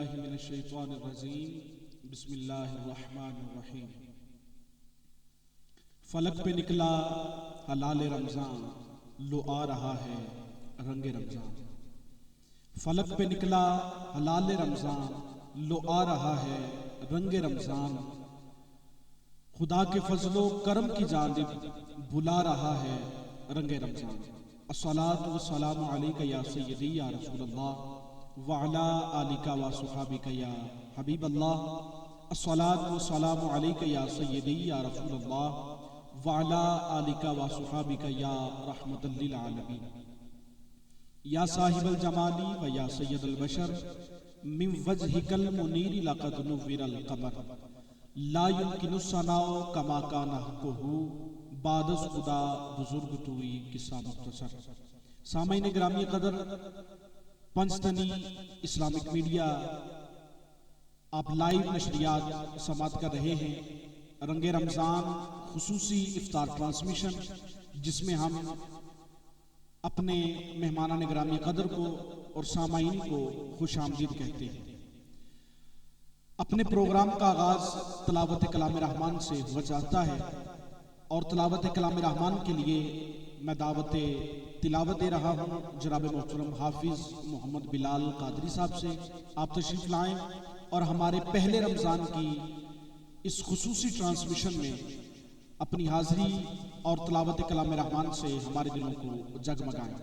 باللہ من الشیطان الرجیم بسم اللہ الرحمن الرحیم۔ فلک پہ نکلا ہلال رمضان، لو آ رہا ہے رنگ رمضان۔ فلک پہ نکلا ہلال رمضان، لو آ رہا ہے رنگ رمضان۔ خدا کے فضل و کرم کی جانب بلا رہا ہے رنگ رمضان۔ الصلاۃ والسلام علیک یا سیدی یا رسول اللہ وعلی آلک و صحابک یا حبیب اللہ۔ الصلاۃ والسلام علیک یا سیدی یا رسول اللہ وعلی آلک و صحابک یا رحمۃ للعالمین۔ یا صاحب الجمال و یا سید البشر من وجہک المنیر لقد نور القمر۔ لا یمکن الثناء کما کان حقہ بعد از خدا بزرگ توئی قصہ مختصر۔ سامعین گرامی قدر، پنجتنی اسلامک میڈیا آپ لائیو نشریات سماعت کر رہے ہیں۔ رنگ رمضان خصوصی افطار ٹرانسمیشن، جس میں ہم اپنے مہمانان گرامی قدر کو اور سامعین کو خوش آمدید کہتے ہیں۔ اپنے پروگرام کا آغاز تلاوت کلام رحمان سے ہوا چاہتا ہے، اور تلاوت کلام رحمان کے لیے میں دعوت تلاوت دے رہا ہوں جناب محترم حافظ محمد بلال قادری صاحب سے۔ آپ تشریف لائیں اور ہمارے پہلے رمضان کی اس خصوصی ٹرانسمیشن میں اپنی حاضری اور تلاوت کلام رحمان سے ہمارے دلوں کو جگمگائیں۔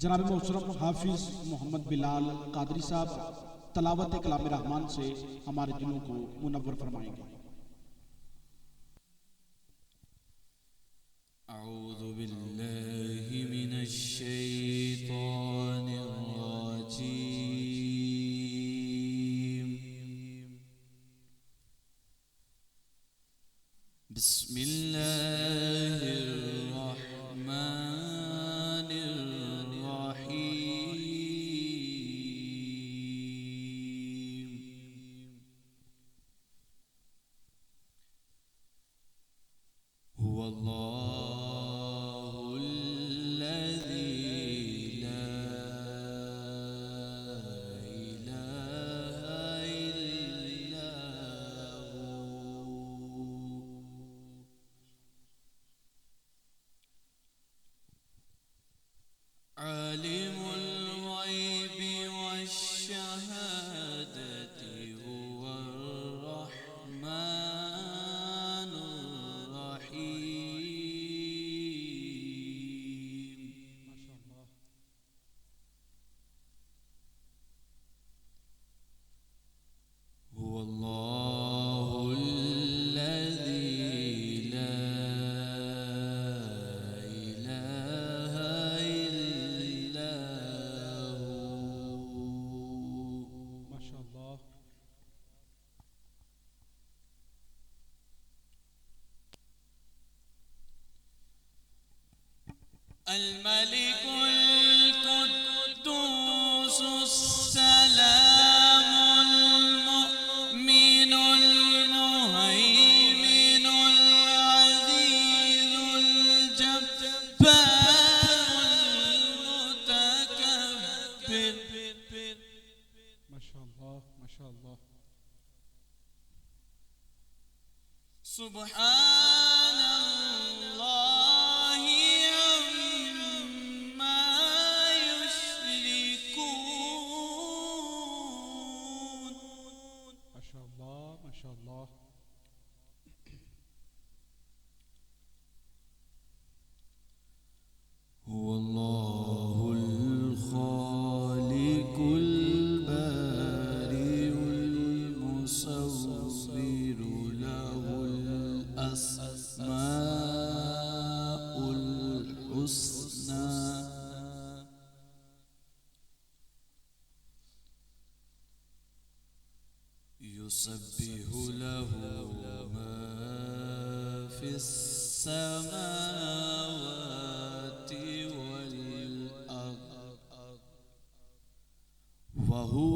جناب محترم حافظ محمد بلال قادری صاحب تلاوت کلام رحمان سے ہمارے دلوں کو منور فرمائیں گے۔ اعوذ باللہ من الشیطان الرجیم، بسم اللہ الرحمن الرحیم۔ هو اللہ الذی لا الہ الا هو، عالم الغیب والشہادۃ، هو الرحمن الرحیم۔ هو اللہ الذی لا الہ الا هو، ماشاءاللہ۔ الملك القدوس السلام المؤمن المهيمن العزيز الجبار المتكبر، ماشاءاللہ ماشاءاللہ۔ سبحان اللہ عما یشرکون۔ ماشاءاللہ ماشاءاللہ۔ هو اللہ الخالق البارئ المصور، له الأسماء الحسنى، يسبح له ما في السماوات والأرض، وهو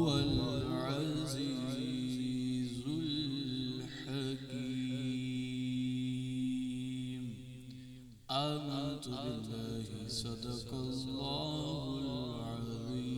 العزيز الحكيم۔ آمنت بالله صدق الله العظيم۔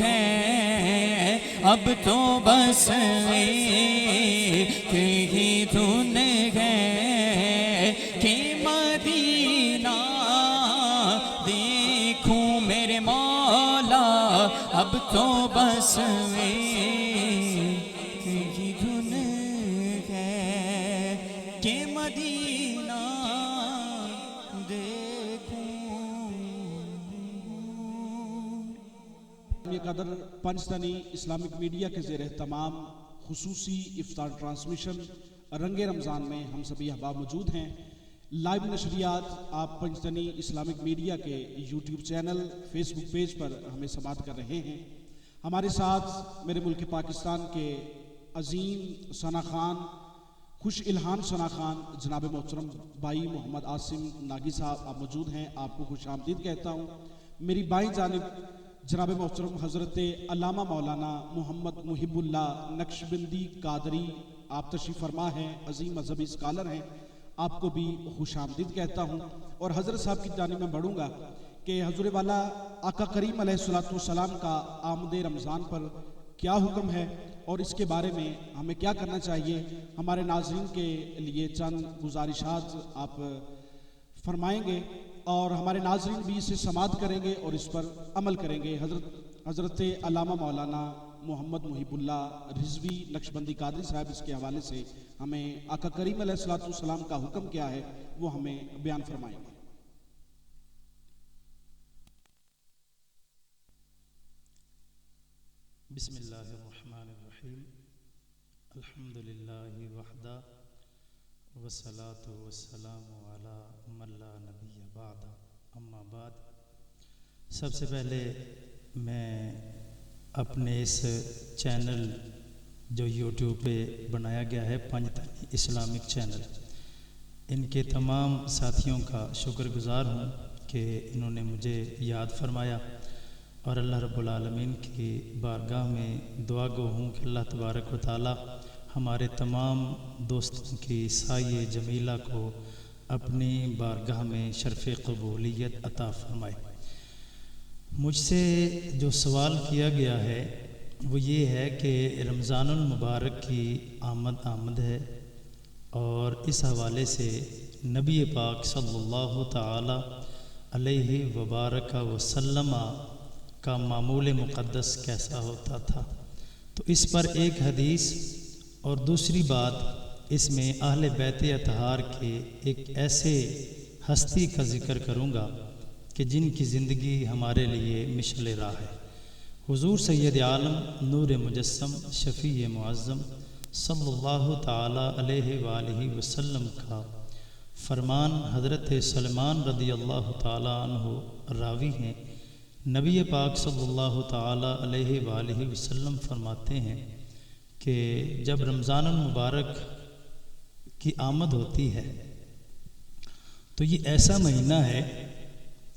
ہے اب تو بس ایک ہی دھن ہے کہ مدینہ دیکھوں میرے مولا اب تو بس ایک ہی دھن ہے کہ مدینہ یہ قدر پنجتنی اسلامک میڈیا کے زیر اہتمام خصوصی افطار ٹرانسمیشن رنگ رمضان میں ہم سبھی احباب موجود ہیں۔ لائیو نشریات آپ پنجتنی اسلامک میڈیا کے یوٹیوب چینل فیس بک پیج پر ہمیں سماعت کر رہے ہیں۔ ہمارے ساتھ میرے ملک پاکستان کے عظیم ثنا خان، خوش الہان ثنا خان جناب محترم بھائی محمد عاصم ناگی صاحب آپ موجود ہیں، آپ کو خوش آمدید کہتا ہوں۔ میری بائیں جانب جناب محترم حضرت علامہ مولانا محمد محب اللہ نقشبندی قادری آپ تشریف فرما ہیں، عظیم مذہبی اسکالر ہیں، آپ کو بھی خوش آمدید کہتا ہوں۔ اور حضرت صاحب کی جانب میں بڑھوں گا کہ حضور والا آقا کریم علیہ السلام کا آمد رمضان پر کیا حکم ہے اور اس کے بارے میں ہمیں کیا کرنا چاہیے، ہمارے ناظرین کے لیے چند گزارشات آپ فرمائیں گے اور ہمارے ناظرین بھی اسے سماعت کریں گے اور اس پر عمل کریں گے۔ حضرت علامہ مولانا محمد محب اللہ رضوی نقشبندی قادری صاحب اس کے حوالے سے ہمیں آقا کریم علیہ السلام کا حکم کیا ہے وہ ہمیں بیان فرمائیں گے۔ بسم اللہ الرحمن الرحیم، الحمدللہ وحدہ والصلاة والسلام علی من لا نبی بعد، اما بعد۔ سب سے پہلے میں اپنے اس چینل جو یوٹیوب پہ بنایا گیا ہے پنجتنی اسلامک چینل، ان کے تمام ساتھیوں کا شکر گزار ہوں کہ انہوں نے مجھے یاد فرمایا، اور اللہ رب العالمین کی بارگاہ میں دعا گو ہوں کہ اللہ تبارک و تعالی ہمارے تمام دوستوں کی سایہ جمیلہ کو اپنی بارگاہ میں شرف قبولیت عطا فرمائے۔ مجھ سے جو سوال کیا گیا ہے وہ یہ ہے کہ رمضان المبارک کی آمد ہے، اور اس حوالے سے نبی پاک صلی اللہ تعالی علیہ وبارک وسلم کا معمول مقدس کیسا ہوتا تھا۔ تو اس پر ایک حدیث اور دوسری بات، اس میں اہل بیت اطہار کے ایک ایسے ہستی کا ذکر کروں گا کہ جن کی زندگی ہمارے لیے مشعل راہ ہے۔ حضور سید عالم نور مجسم شفیع معظم صلی اللہ تعالی علیہ وآلہ وسلم کا فرمان حضرت سلمان رضی اللہ تعالی عنہ راوی ہیں۔ نبی پاک صلی اللہ تعالی علیہ وآلہ وسلم فرماتے ہیں کہ جب رمضان المبارک کی آمد ہوتی ہے تو یہ ایسا مہینہ ہے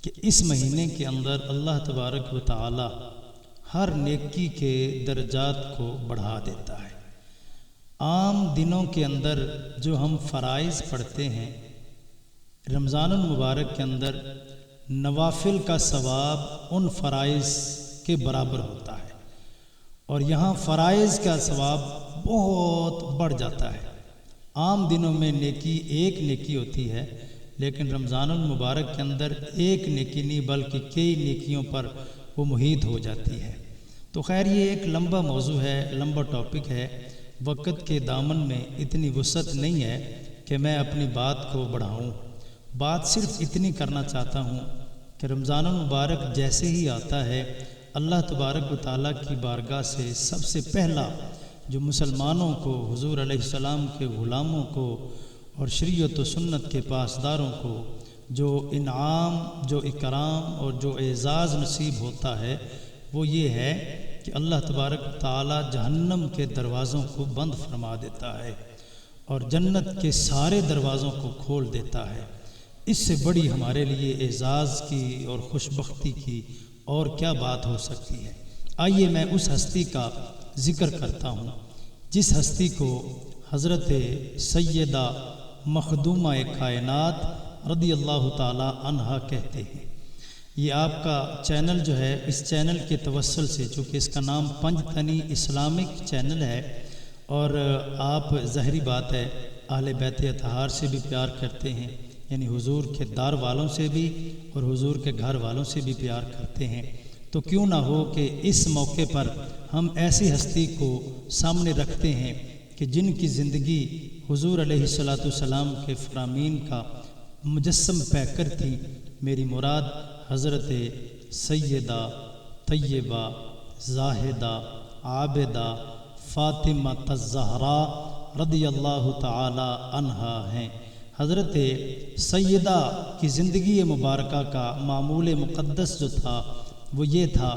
کہ اس مہینے کے اندر اللہ تبارک و تعالی ہر نیکی کے درجات کو بڑھا دیتا ہے۔ عام دنوں کے اندر جو ہم فرائض پڑھتے ہیں، رمضان المبارک کے اندر نوافل کا ثواب ان فرائض کے برابر ہوتا ہے، اور یہاں فرائض کا ثواب بہت بڑھ جاتا ہے۔ عام دنوں میں نیکی ایک نیکی ہوتی ہے، لیکن رمضان المبارک کے اندر ایک نیکی نہیں بلکہ کئی نیکیوں پر وہ محیط ہو جاتی ہے۔ تو خیر یہ ایک لمبا موضوع ہے، لمبا ٹاپک ہے، وقت کے دامن میں اتنی وسعت نہیں ہے کہ میں اپنی بات کو بڑھاؤں۔ بات صرف اتنی کرنا چاہتا ہوں کہ رمضان المبارک جیسے ہی آتا ہے، اللہ تبارک و تعالیٰ کی بارگاہ سے سب سے پہلا جو مسلمانوں کو، حضور علیہ السلام کے غلاموں کو اور شریعت و سنت کے پاسداروں کو جو انعام، جو اکرام اور جو اعزاز نصیب ہوتا ہے وہ یہ ہے کہ اللہ تبارک و تعالیٰ جہنم کے دروازوں کو بند فرما دیتا ہے اور جنت کے سارے دروازوں کو کھول دیتا ہے۔ اس سے بڑی ہمارے لیے اعزاز کی اور خوشبختی کی اور کیا بات ہو سکتی ہے۔ آئیے میں اس ہستی کا ذکر کرتا ہوں جس ہستی کو حضرت سیدہ مخدومہ کائنات رضی اللہ تعالی عنہا کہتے ہیں۔ یہ آپ کا چینل جو ہے، اس چینل کے توسل سے، چونکہ اس کا نام پنج تنی اسلامک چینل ہے، اور آپ ظاہری بات ہے اہل بیت اطہار سے بھی پیار کرتے ہیں، یعنی حضور کے دار والوں سے بھی اور حضور کے گھر والوں سے بھی پیار کرتے ہیں، تو کیوں نہ ہو کہ اس موقع پر ہم ایسی ہستی کو سامنے رکھتے ہیں کہ جن کی زندگی حضور علیہ الصلوۃ والسلام کے فرامین کا مجسم پیکر تھی۔ میری مراد حضرت سیدہ طیبہ زاہدہ عابدہ فاطمہ الزہراء رضی اللہ تعالی عنہا ہیں۔ حضرت سیدہ کی زندگی مبارکہ کا معمول مقدس جو تھا وہ یہ تھا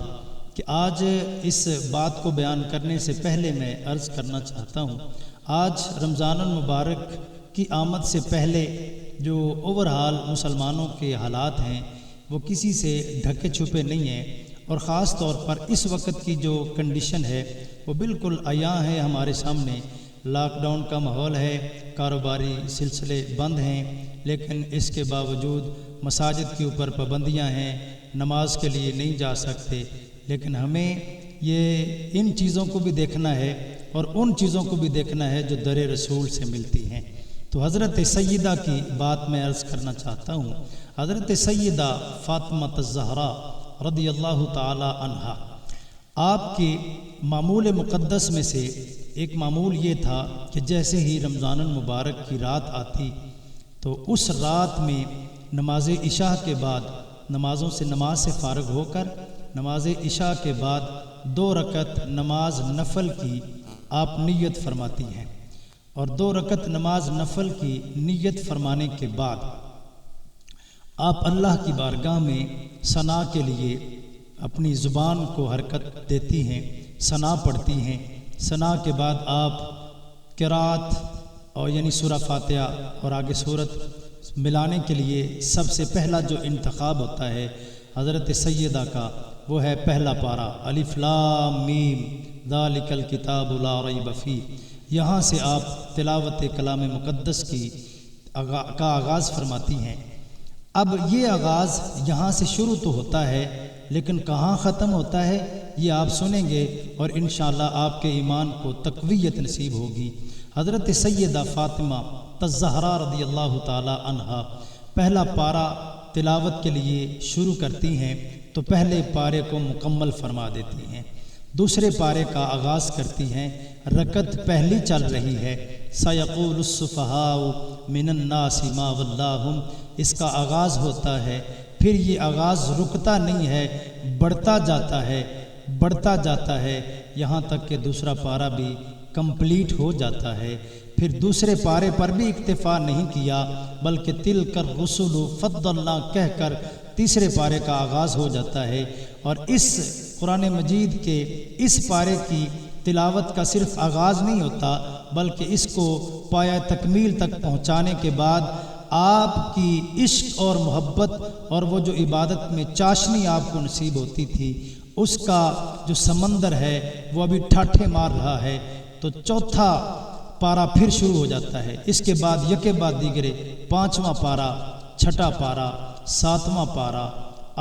کہ آج اس بات کو بیان کرنے سے پہلے میں عرض کرنا چاہتا ہوں، آج رمضان المبارک کی آمد سے پہلے جو اوورہال مسلمانوں کے حالات ہیں وہ کسی سے ڈھکے چھپے نہیں ہیں، اور خاص طور پر اس وقت کی جو کنڈیشن ہے وہ بالکل عیاں ہے ہمارے سامنے۔ لاک ڈاؤن کا ماحول ہے، کاروباری سلسلے بند ہیں، لیکن اس کے باوجود مساجد کے اوپر پابندیاں ہیں، نماز کے لیے نہیں جا سکتے، لیکن ہمیں یہ ان چیزوں کو بھی دیکھنا ہے اور ان چیزوں کو بھی دیکھنا ہے جو در رسول سے ملتی ہیں۔ تو حضرت سیدہ کی بات میں عرض کرنا چاہتا ہوں۔ حضرت سیدہ فاطمہ الزہراء رضی اللہ تعالی عنہا، آپ کی معمول مقدس میں سے ایک معمول یہ تھا کہ جیسے ہی رمضان المبارک کی رات آتی تو اس رات میں نماز عشاء کے بعد نماز سے فارغ ہو کر نماز عشاء کے بعد 2 رکعت نماز نفل کی آپ نیت فرماتی ہیں، اور 2 رکعت نماز نفل کی نیت فرمانے کے بعد آپ اللہ کی بارگاہ میں ثنا کے لیے اپنی زبان کو حرکت دیتی ہیں، ثنا پڑھتی ہیں۔ ثنا کے بعد آپ قرات اور یعنی سورہ فاتحہ اور آگے سورت ملانے کے لیے سب سے پہلا جو انتخاب ہوتا ہے حضرت سیدہ کا وہ ہے پہلا پارہ الف لام میم ذالک الکتاب لا ریب فیہ۔ یہاں سے آپ تلاوت کلام مقدس کا آغاز فرماتی ہیں۔ اب یہ آغاز یہاں سے شروع تو ہوتا ہے، لیکن کہاں ختم ہوتا ہے یہ آپ سنیں گے، اور انشاءاللہ آپ کے ایمان کو تقویت نصیب ہوگی۔ حضرت سیدہ فاطمہ الزہراء رضی اللہ تعالی عنہا پہلا پارہ تلاوت کے لیے شروع کرتی ہیں تو پہلے پارے کو مکمل فرما دیتی ہیں، دوسرے پارے کا آغاز کرتی ہیں، رکعت پہلی چل رہی ہے، سیقول السفہاء من الناس ما ولاہم، اس کا آغاز ہوتا ہے، پھر یہ آغاز رکتا نہیں ہے، بڑھتا جاتا ہے یہاں تک کہ دوسرا پارہ بھی کمپلیٹ ہو جاتا ہے۔ پھر دوسرے پارے پر بھی اکتفا نہیں کیا بلکہ تلک الرسل فضلنا کہہ کر تیسرے پارے کا آغاز ہو جاتا ہے، اور اس قرآن مجید کے اس پارے کی تلاوت کا صرف آغاز نہیں ہوتا بلکہ اس کو پایہ تکمیل تک پہنچانے کے بعد آپ کی عشق اور محبت اور وہ جو عبادت میں چاشنی آپ کو نصیب ہوتی تھی اس کا جو سمندر ہے وہ ابھی ٹھاٹھے مار رہا ہے، تو چوتھا پارہ پھر شروع ہو جاتا ہے۔ اس کے بعد یکے بعد دیگرے 5واں پارہ، 6واں پارہ، 7واں پارہ،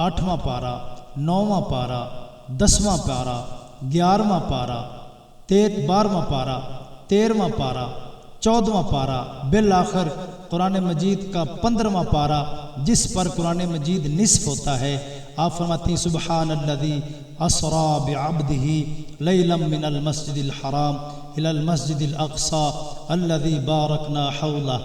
8واں پارہ، 9واں پارہ، 10واں پارہ، 11واں پارہ، 12واں پارہ، 13واں پارہ، 14واں پارہ، بالآخر قرآن مجید کا 15واں پارہ جس پر قرآن مجید نصف ہوتا ہے۔ آپ فرماتی ہیں سبحان الذی اسری بعبدہ لیلا من المسجد الحرام الی المسجد الاقصی الذی بارکنا حولہ۔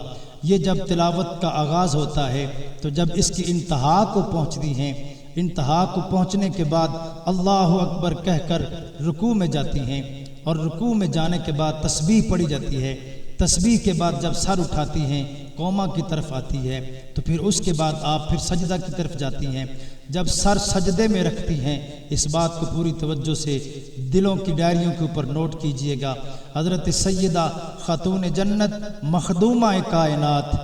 یہ جب تلاوت کا آغاز ہوتا ہے تو جب اس کی انتہا کو پہنچتی ہیں، انتہا کو پہنچنے کے بعد اللہ اکبر کہہ کر رکوع میں جاتی ہیں، اور رکوع میں جانے کے بعد تسبیح پڑھی جاتی ہے، تسبیح کے بعد جب سر اٹھاتی ہیں قوما کی طرف آتی ہے تو پھر اس کے بعد آپ پھر سجدہ کی طرف جاتی ہیں۔ جب سر سجدے میں رکھتی ہیں، اس بات کو پوری توجہ سے دلوں کی ڈائریوں کے اوپر نوٹ کیجئے گا، حضرت سیدہ خاتون جنت مخدومہ کائنات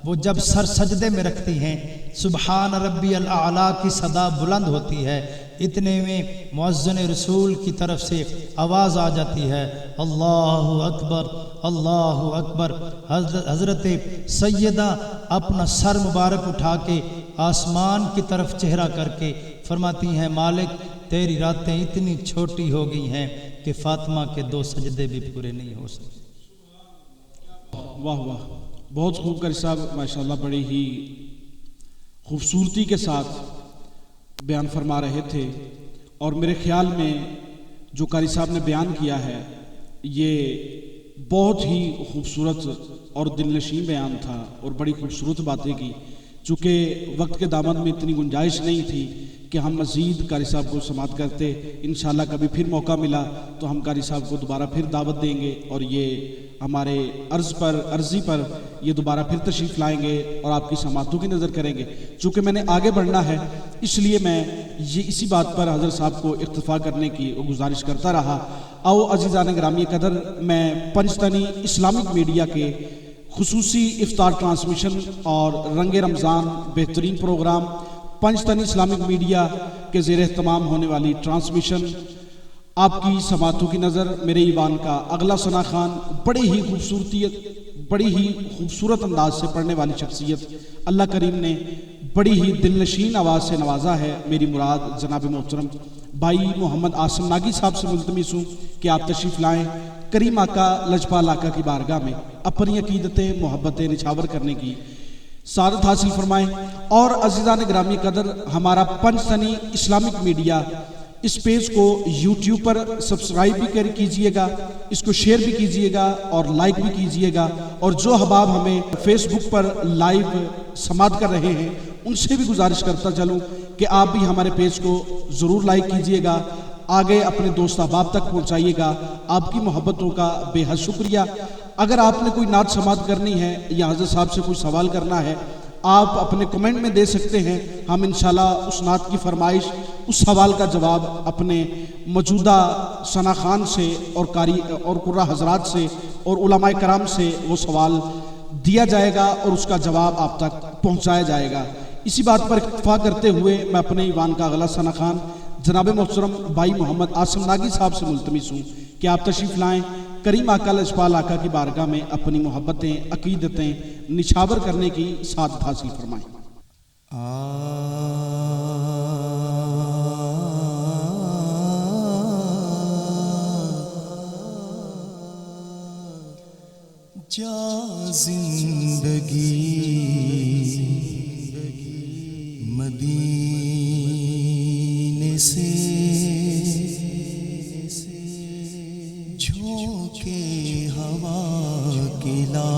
وہ جب سر سجدے میں رکھتی ہیں سبحان ربی الاعلیٰ کی صدا بلند ہوتی ہے، اتنے میں مؤذن رسول کی طرف سے آواز آ جاتی ہے اللہ اکبر اللہ اکبر۔ حضرت سیدہ اپنا سر مبارک اٹھا کے آسمان کی طرف چہرہ کر کے فرماتی ہیں مالک تیری راتیں اتنی چھوٹی ہو گئی ہیں کہ فاطمہ کے 2 سجدے بھی پورے نہیں ہو سکتے۔ واہ واہ، بہت خوب قاری صاحب، ماشاءاللہ بڑی ہی خوبصورتی کے ساتھ بیان فرما رہے تھے، اور میرے خیال میں جو قاری صاحب نے بیان کیا ہے یہ بہت ہی خوبصورت اور دل نشین بیان تھا، اور بڑی خوبصورت باتیں کی۔ چونکہ وقت کے دامن میں اتنی گنجائش نہیں تھی کہ ہم مزید قاری صاحب کو سماعت کرتے، انشاءاللہ کبھی پھر موقع ملا تو ہم قاری صاحب کو دوبارہ پھر دعوت دیں گے، اور یہ ہمارے عرضی پر یہ دوبارہ پھر تشریف لائیں گے اور آپ کی سماعتوں کی نظر کریں گے۔ چونکہ میں نے آگے بڑھنا ہے، اس لیے میں یہ اسی بات پر حضرت صاحب کو اکتفا کرنے کی گزارش کرتا رہا۔ آؤ عزیزان گرامی قدر، میں پنجتنی اسلامک میڈیا کے خصوصی افطار ٹرانسمیشن اور رنگ رمضان بہترین پروگرام پنجتنی اسلامک میڈیا کے زیر اہتمام ہونے والی ٹرانسمیشن آپ کی سماعتوں کی نظر میرے ایوان کا اگلا ثنا خوان، بڑی ہی خوبصورت انداز سے پڑھنے والی شخصیت، اللہ کریم نے بڑی ہی دل نشین آواز سے نوازا ہے۔ میری مراد جناب محترم بھائی محمد عاصم ناگی صاحب سے ملتمس ہوں کہ آپ تشریف لائیں، کریم آقا لجپال آقا کی بارگاہ میں اپنی عقیدتیں محبتیں نچھاور کرنے کی سعادت حاصل فرمائیں۔ اور عزیزان گرامی قدر، ہمارا پنجتنی اسلامک میڈیا اس پیج کو یوٹیوب پر سبسکرائب بھی کیجئے گا، اس کو شیئر بھی کیجئے گا اور لائک بھی کیجئے گا، اور جو احباب ہمیں فیس بک پر لائیو سماعت کر رہے ہیں ان سے بھی گزارش کرتا چلوں کہ آپ بھی ہمارے پیج کو ضرور لائک کیجئے گا، آگے اپنے دوست احباب تک پہنچائیے گا۔ آپ کی محبتوں کا بے حد شکریہ۔ اگر آپ نے کوئی نعت سماعت کرنی ہے یا حضرت صاحب سے کوئی سوال کرنا ہے، آپ اپنے کمنٹ میں دے سکتے ہیں، ہم انشاءاللہ اس نعت کی فرمائش، اس سوال کا جواب اپنے موجودہ ثنا خوان سے اور قاری اور قرہ حضرات سے اور علماء کرام سے وہ سوال دیا جائے گا اور اس کا جواب آپ تک پہنچایا جائے گا۔ اسی بات پر اکتفا کرتے ہوئے میں اپنے ایوان کا اگلا ثنا خوان جناب محترم بھائی محمد عاصم ناگی صاحب سے ملتمس ہوں کہ آپ تشریف لائیں، کریم آقا لجپال آقا کی بارگاہ میں اپنی محبتیں عقیدتیں نچھاور کرنے کی سعادت حاصل فرمائیں۔ جا زندگی مدینے سے جھونکے ہوا کلا،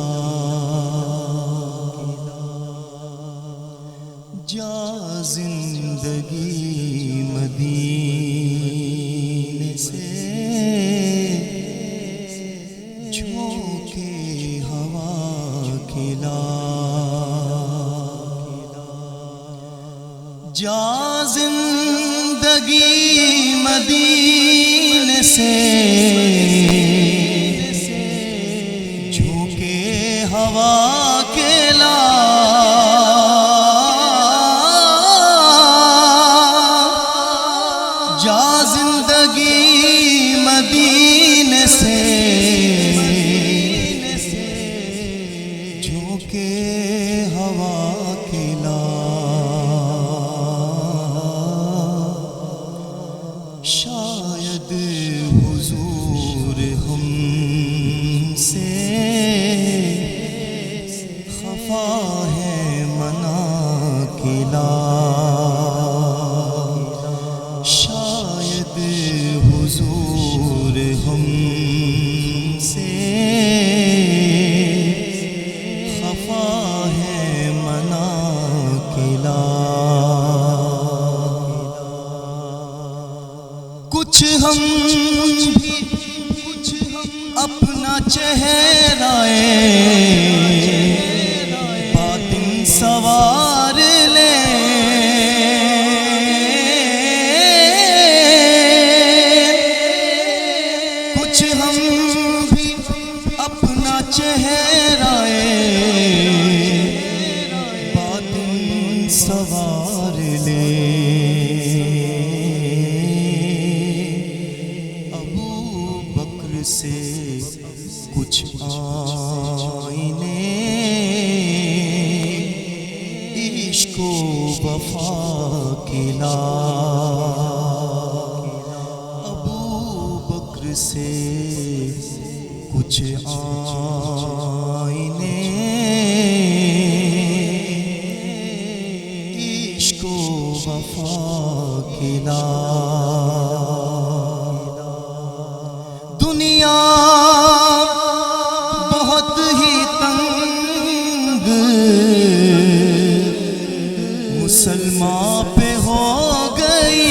جا زندگی مدینے سے جھونکے ہوا کلا، جا زندگی مدینے سے جھونکے ہوا کلا، جا زندگی مدینے سے جھونکے ہوا کلا، شاید حضور ہم سے خفا ہے مناکلا، شاید حضور ہم سے خفا ہے مناکلا، کچھ ہم بھی اپنا چہرہ باطن سوار لیں، کچھ ہم بھی اپنا چہرہ باطن سوار لیں، سے کچھ آئینے ابو بکر سے کچھ آئینے عشق و وفا کھلا دنیا بہت ہی تنگ مسلمان پہ ہو گئی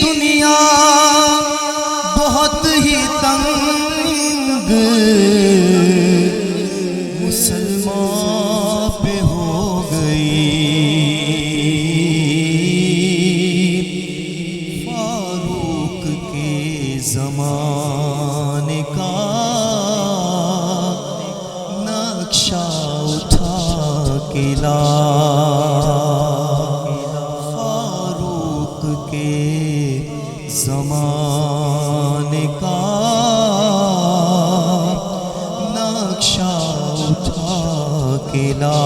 دنیا بہت ہی تنگ مسلمان پہ ہو گئی فاروق کے زمانے کا نقشہ اٹھا کے لا فاروق کے زمانے کا نقشہ اٹھا کے لا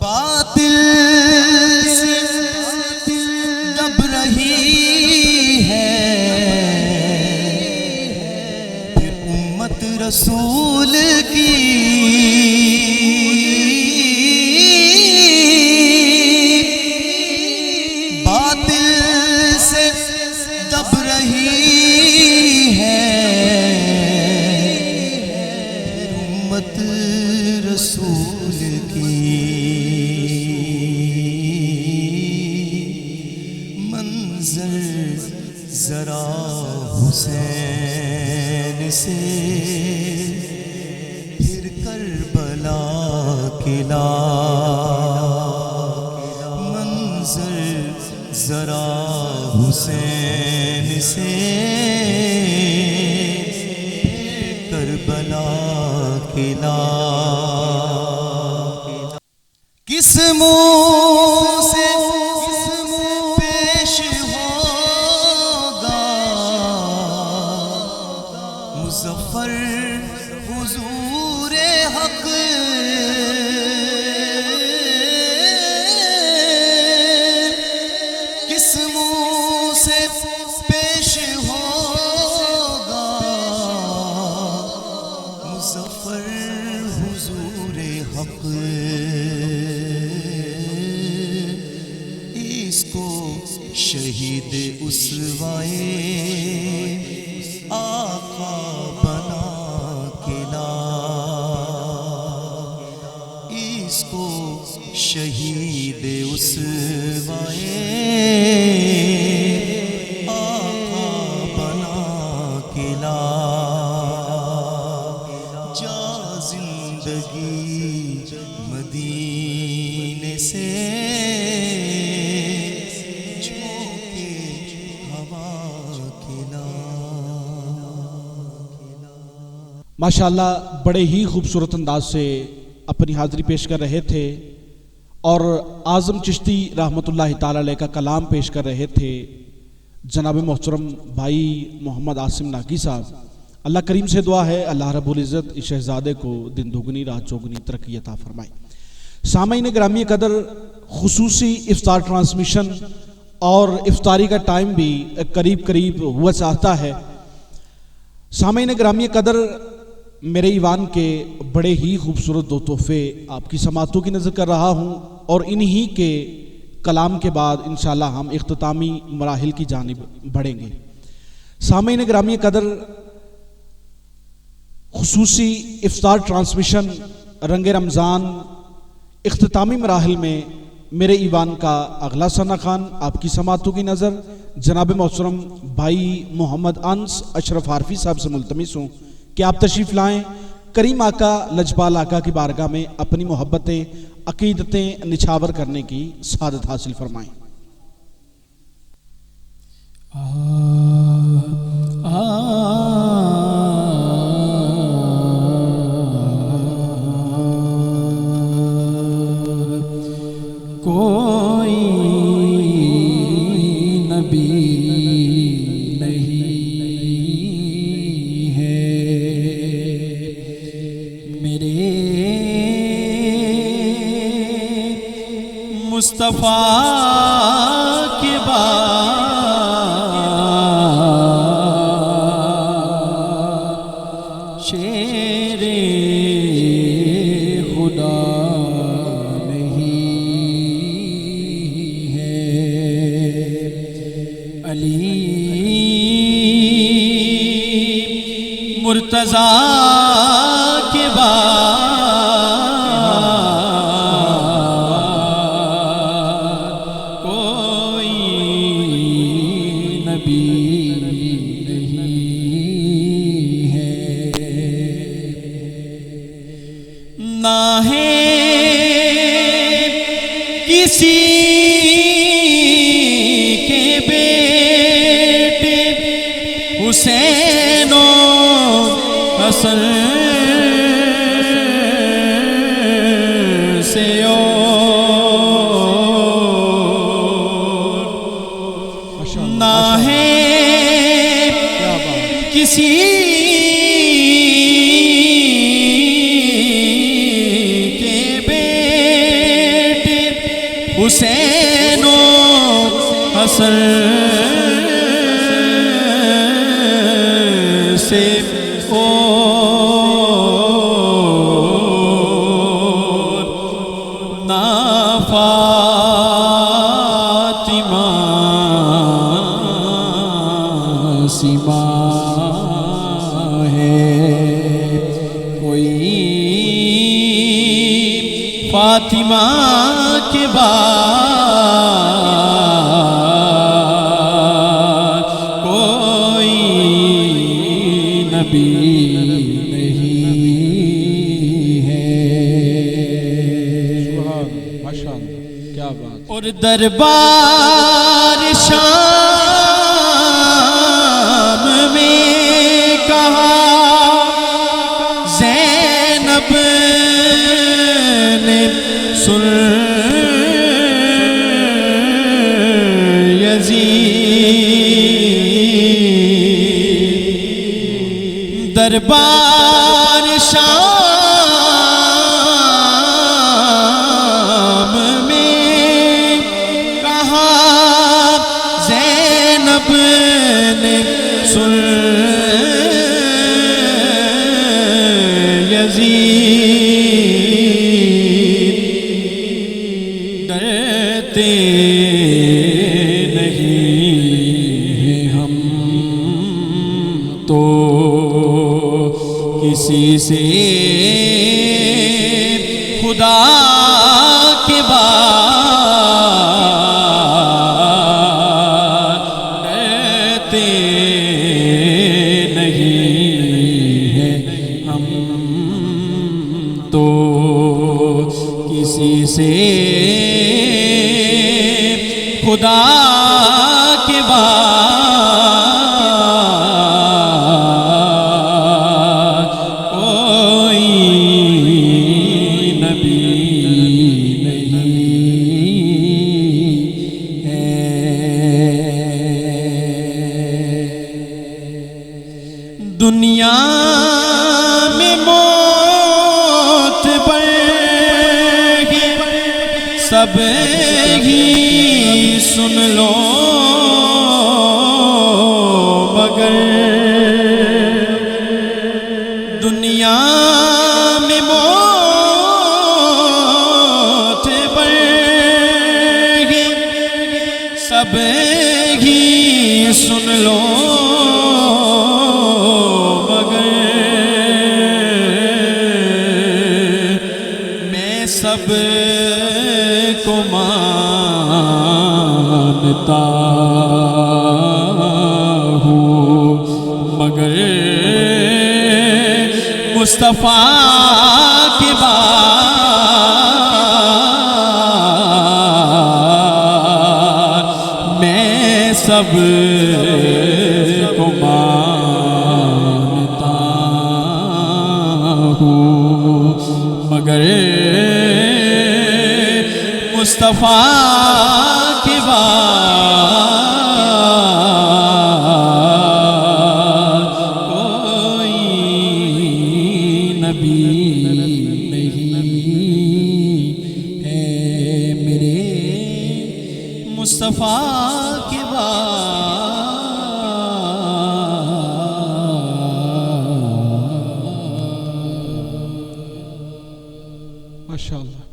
باطل سے دب رہی ہے پھر امت رسول کی باطل سے دب رہی ہے امت رسول کی منظر ذرا حسین سے پھر کربلا کلا منظر ذرا حسین سے کربلا کلا کس منہ سے پیش ہوگا مظفر حضور حق کس منہ سے پیش ہوگا مظفر حضور حق اس کو شہید اسوائے آقا بنا کے لا اس کو شہید اسوائے آقا بنا کے لا جا زندگی مدینے سے جھونکے ہوا کھلا ماشاءاللہ بڑے ہی خوبصورت انداز سے اپنی حاضری پیش کر رہے تھے اور اعظم چشتی رحمۃ اللہ تعالی علیہ کا کلام پیش کر رہے تھے جناب محترم بھائی محمد عاصم ناگی صاحب. اللہ کریم سے دعا ہے اللہ رب العزت اس شہزادے کو دن دگنی رات چوگنی ترقی عطا فرمائے. سامعین گرامی قدر خصوصی افطار ٹرانسمیشن اور افطاری کا ٹائم بھی قریب قریب ہوا چاہتا ہے. سامعین گرامی قدر میرے ایوان کے بڑے ہی خوبصورت دو تحفے آپ کی سماعتوں کی نظر کر رہا ہوں اور انہی کے کلام کے بعد انشاءاللہ ہم اختتامی مراحل کی جانب بڑھیں گے. سامعین گرامی قدر خصوصی افطار ٹرانسمیشن رنگ رمضان اختتامی مراحل میں میرے ایوان کا اگلا ثنا خوان آپ کی سماعتوں کی نظر جناب محترم بھائی محمد انس اشرف عارفی صاحب سے ملتمس ہوں کہ آپ تشریف لائیں کریم آقا لجپال آقا کی بارگاہ میں اپنی محبتیں عقیدتیں نچھاور کرنے کی سعادت حاصل فرمائیں. کوئی نبی نہیں ہے میرے مصطفیٰ کے بعد شیر خدا نہیں ہے علی مرتضیٰ کے بعد کوئی نبی نہیں ہے نہ ہے کسی کے بیٹے حسین و حسن سے اور نہ ہے کسی کے بیٹے حسین و حسن سے نہ فاطمہ سیما ہے کوئی فاطمہ کے بعد کوئی نبی اور دربار شام میں کہا زینب نے سن یزید دربار شام زینب نے سن یزید ڈرتے نہیں ہم تو کسی سے خدا کے بعد نہیں ہے ہم تو کسی سے خدا کے بعد کوئی نبی نہیں ہے دنیا میں موت پر سب ہی سن لو مگر دنیا میں موت پر سب ہی سن لو سب کو مانتا ہوں مگر مصطفیٰ کے بعد میں سب کو مانتا ہوں مگر مصطفیٰ کے بعد کوئی نبی نہیں ہے میرے مصطفیٰ کے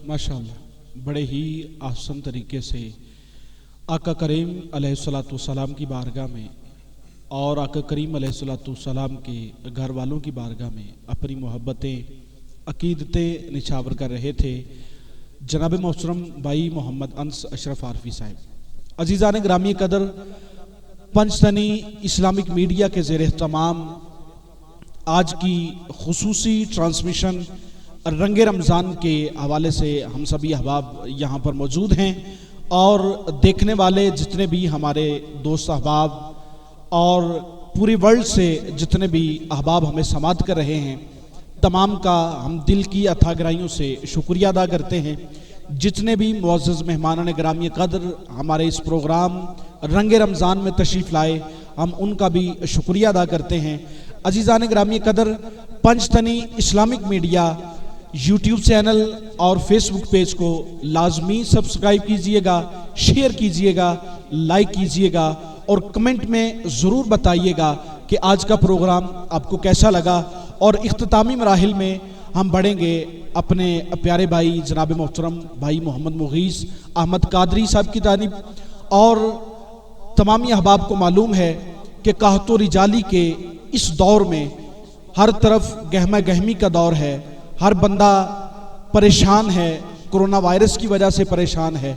ماشاءاللہ بڑے ہی آسان طریقے سے آقا کریم علیہ الصلوۃ والسلام کی بارگاہ میں اور آقا کریم علیہ الصلوۃ والسلام کے گھر والوں کی بارگاہ میں اپنی محبتیں عقیدتیں نچھاور کر رہے تھے جناب محترم بھائی محمد انس اشرف عارفی صاحب۔ عزیزان گرامی قدر، پنجتنی اسلامک میڈیا کے زیر اہتمام آج کی خصوصی ٹرانسمیشن رنگ رمضان کے حوالے سے ہم سبھی احباب یہاں پر موجود ہیں، اور دیکھنے والے جتنے بھی ہمارے دوست احباب اور پوری ورلڈ سے جتنے بھی احباب ہمیں سماعت کر رہے ہیں، تمام کا ہم دل کی اتھا گہرائیوں سے شکریہ ادا کرتے ہیں۔ جتنے بھی معزز مہمانان گرامی قدر ہمارے اس پروگرام رنگ رمضان میں تشریف لائے، ہم ان کا بھی شکریہ ادا کرتے ہیں۔ عزیزان گرامی قدر، پنجتنی اسلامک میڈیا یوٹیوب چینل اور فیس بک پیج کو لازمی سبسکرائب کیجئے گا، شیئر کیجئے گا، لائک کیجئے گا، اور کمنٹ میں ضرور بتائیے گا کہ آج کا پروگرام آپ کو کیسا لگا۔ اور اختتامی مراحل میں ہم بڑھیں گے اپنے پیارے بھائی جناب محترم بھائی محمد مغیث احمد قادری صاحب کی جانب، اور تمامی احباب کو معلوم ہے کہ قحط و رجالی کے اس دور میں ہر طرف گہمہ گہمی کا دور ہے، ہر بندہ پریشان ہے، کرونا وائرس کی وجہ سے پریشان ہے،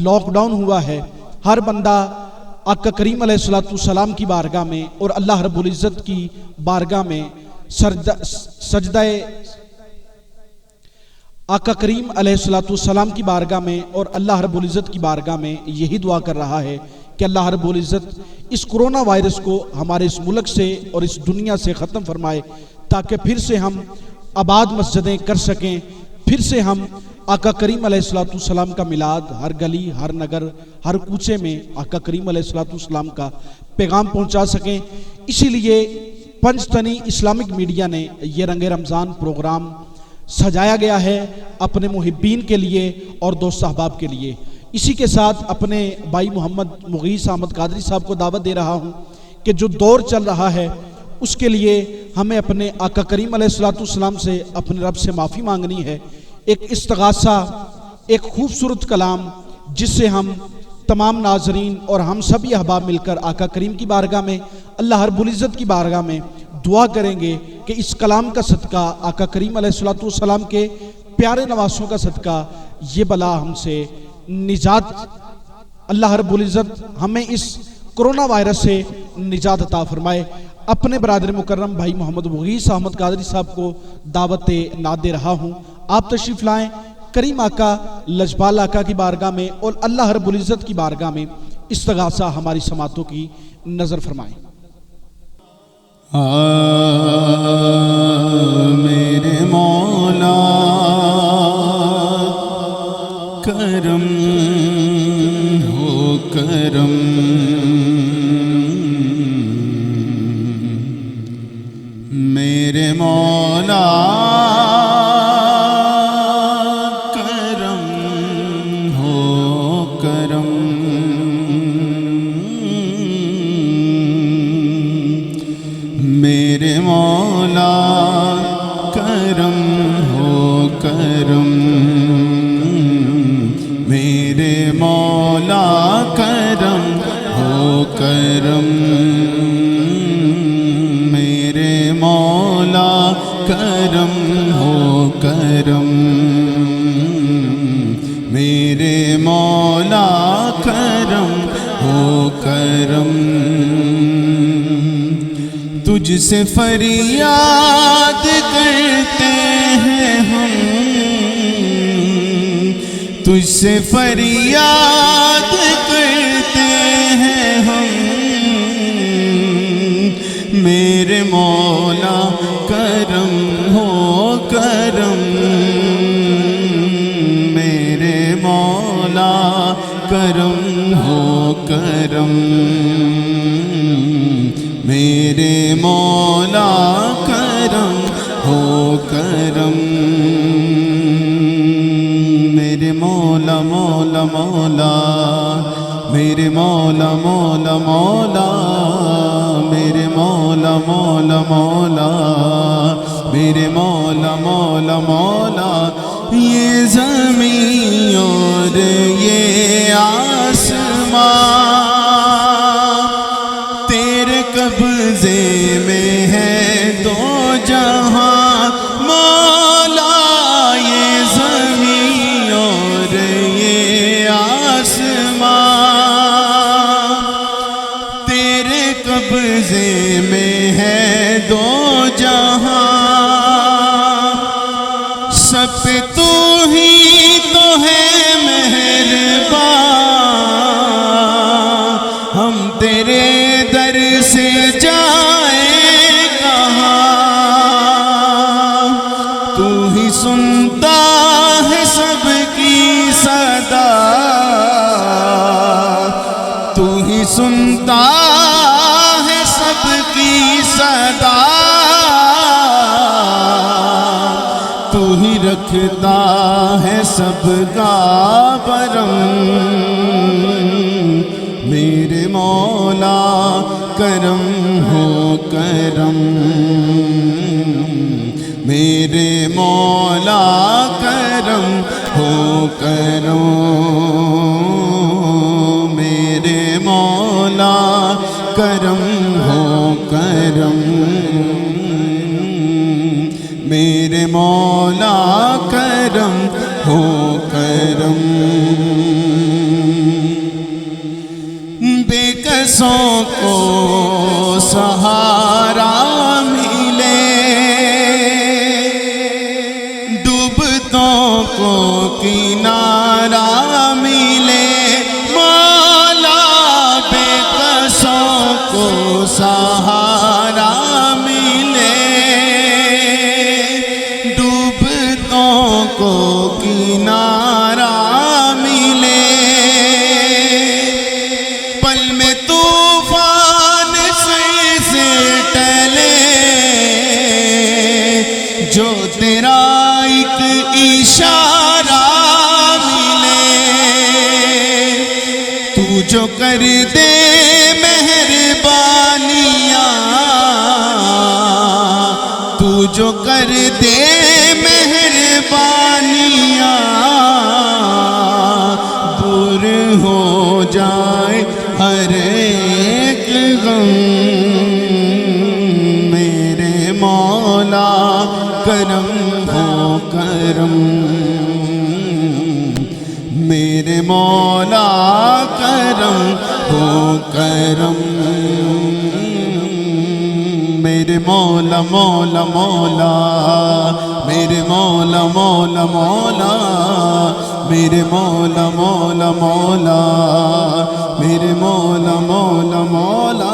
لاک ڈاؤن ہوا ہے، ہر بندہ آقا کریم علیہ الصلوۃ والسلام کی بارگاہ میں اور اللہ رب العزت کی بارگاہ میں سجدہ آقا کریم علیہ الصلوۃ والسلام کی بارگاہ میں اور اللہ رب العزت کی بارگاہ میں یہی دعا کر رہا ہے کہ اللہ رب العزت اس کرونا وائرس کو ہمارے اس ملک سے اور اس دنیا سے ختم فرمائے، تاکہ پھر سے ہم آباد مسجدیں کر سکیں، پھر سے ہم آقا کریم علیہ الصلوۃ والسلام کا میلاد ہر گلی، ہر نگر، ہر کوچے میں آقا کریم علیہ الصلوۃ والسلام کا پیغام پہنچا سکیں۔ اسی لیے پنجتنی اسلامک میڈیا نے یہ رنگ رمضان پروگرام سجایا گیا ہے اپنے محبین کے لیے اور دوست احباب کے لیے۔ اسی کے ساتھ اپنے بھائی محمد مغیث احمد قادری صاحب کو دعوت دے رہا ہوں کہ جو دور چل رہا ہے اس کے لیے ہمیں اپنے آقا کریم علیہ الصلوۃ والسلام سے اپنے رب سے معافی مانگنی ہے، ایک استغاثہ، ایک خوبصورت کلام جس سے ہم تمام ناظرین اور ہم سبھی احباب مل کر آقا کریم کی بارگاہ میں، اللہ رب العزت کی بارگاہ میں دعا کریں گے کہ اس کلام کا صدقہ، آقا کریم علیہ الصلوۃ والسلام کے پیارے نواسوں کا صدقہ، یہ بلا ہم سے نجات، اللہ رب العزت ہمیں اس کرونا وائرس سے نجات عطا فرمائے۔ اپنے برادر مکرم بھائی محمد مغیث احمد قادری صاحب کو دعوت ناد دے رہا ہوں، آپ تشریف لائیں کریم آقا لجپال آقا کی بارگاہ میں اور اللہ رب العزت کی بارگاہ میں استغاثہ ہماری سماعتوں کی نظر فرمائیں۔ میرے مولا کرم ہو کرم، میرے مولا کرم ہو کرم، میرے مولا کرم ہو کرم، میرے مولا کرم ہو کرم، میرے مولا کرم ہو کرم، میرے مولا کرم ہو کرم، تجھ سے فریاد کرتے ہیں ہم، تجھ سے فریاد کرتے ہیں ہم، میرے مولا کرم ہو کرم، میرے مولا کرم ہو کرم، میرے مولا کرم ہو کرم، مولا مولا میرے مولا مولا مولا میرے مولا مولا مولا میرے مولا مولا مولا یہ زمین اور یہ آسمان تیرے قبضے میں ہے دو جہاں مولا یہ زمین اور یہ آسمان تیرے قبضے میں ہے دو جہاں سب پہ تو ہی تو ہے مہربان ہم تیرے در سے جائیں کہاں تو ہی سنتا ہے سب کی صدا تو ہی سنتا ہے سب کی صدا تو ہی رکھتا ہے سب کا برم میرے مولا کرم ہو کرم میرے مولا کرم ہو کرم میرے مولا کرم ہو کرم میرے مولا کرم ہو کرم بے کسوں کو سہارا ملے ڈوبتوں کو کنارہ ملے مولا بے کسوں کو سہارا ملے ڈوبتوں کو کنارہ ملے پل میں طوفان سے ٹلے جو تیرا ایک اشارہ ملے تو جو کر دے مہربانیاں تو جو کر دے مہربانیاں دور ہو جائے ہر ایک غم میرے مولا کرم ہو کرم میرے مولا کرم ہو کرم میرے مولا مولا مولا میرے مولا مولا مولا میرے مولا مولا مولا میرے مولا مولا مولا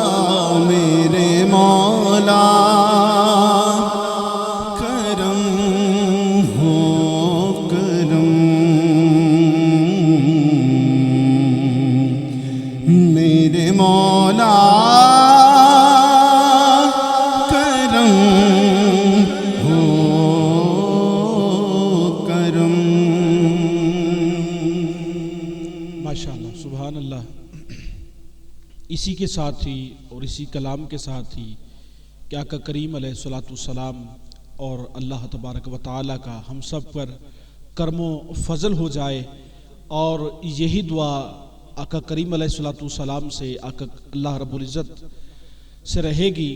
میرے مولا کرم ہو کرم میرے مولا سبحان اللہ. اسی کے ساتھ ہی اور اسی کلام کے ساتھ ہی کہ آقا کریم علیہ الصلوۃ والسلام اور اللہ تبارک و تعالیٰ کا ہم سب پر کرم و فضل ہو جائے، اور یہی دعا آقا کریم علیہ الصلوۃ والسلام سے آقا اللہ رب العزت سے رہے گی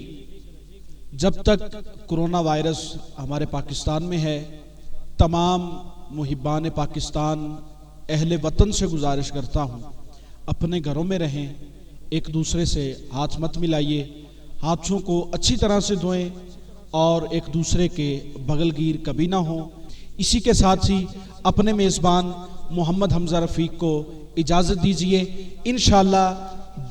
جب تک کرونا وائرس ہمارے پاکستان میں ہے. تمام محبان پاکستان اہل وطن سے گزارش کرتا ہوں اپنے گھروں میں رہیں، ایک دوسرے سے ہاتھ مت ملائیے، ہاتھوں کو اچھی طرح سے دھوئیں اور ایک دوسرے کے بغل گیر کبھی نہ ہوں. اسی کے ساتھ ہی اپنے میزبان محمد حمزہ رفیق کو اجازت دیجیے. انشاءاللہ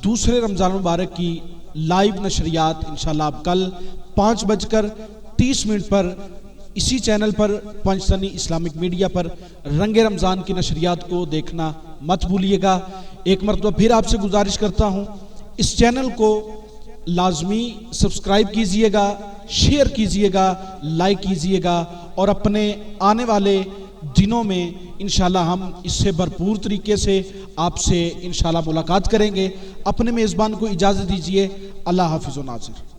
دوسرے رمضان مبارک کی لائیو نشریات انشاءاللہ آپ کل 5:30 پر اسی چینل پر پنجتنی اسلامک میڈیا پر رنگ رمضان کی نشریات کو دیکھنا مت بھولیے گا. ایک مرتبہ پھر آپ سے گزارش کرتا ہوں اس چینل کو لازمی سبسکرائب کیجئے گا، شیئر کیجئے گا، لائک کیجئے گا، اور اپنے آنے والے دنوں میں انشاءاللہ ہم اس سے بھرپور طریقے سے آپ سے انشاءاللہ ملاقات کریں گے. اپنے میزبان کو اجازت دیجیے. اللہ حافظ و ناصر.